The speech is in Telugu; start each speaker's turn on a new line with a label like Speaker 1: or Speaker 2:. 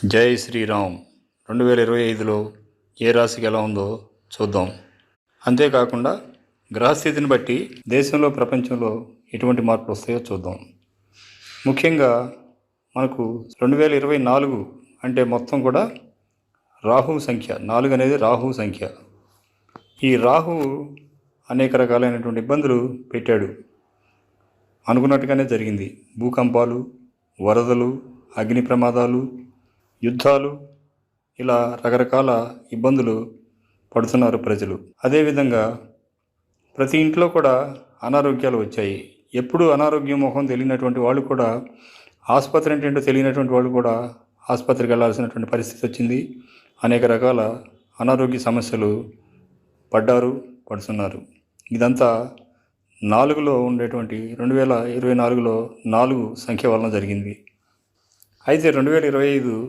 Speaker 1: జై శ్రీరామ్. 2025లో ఏ రాశికి ఎలా ఉందో చూద్దాం. అంతేకాకుండా గ్రహస్థితిని బట్టి దేశంలో ప్రపంచంలో ఎటువంటి మార్పులు వస్తాయో చూద్దాం. ముఖ్యంగా మనకు 2024 అంటే మొత్తం కూడా రాహు సంఖ్య 4 అనేది రాహు సంఖ్య. ఈ రాహు అనేక రకాలైనటువంటి ఇబ్బందులు పెట్టాడు. అనుకున్నట్టుగానే జరిగింది. భూకంపాలు, వరదలు, అగ్ని ప్రమాదాలు, యుద్ధాలు, ఇలా రకరకాల ఇబ్బందులు పడుతున్నారు ప్రజలు. అదేవిధంగా ప్రతి ఇంట్లో కూడా అనారోగ్యాలు వచ్చాయి. ఎప్పుడు అనారోగ్యం ముఖం తెలియనటువంటి వాళ్ళు కూడా, ఆసుపత్రి అంటే ఏంటో తెలియనటువంటి వాళ్ళు కూడా ఆసుపత్రికి వెళ్ళాల్సినటువంటి పరిస్థితి వచ్చింది. అనేక రకాల అనారోగ్య సమస్యలు పడుతున్నారు. ఇదంతా 4లో ఉండేటువంటి 2024లో 4 సంఖ్య వలన జరిగింది. అయితే 2025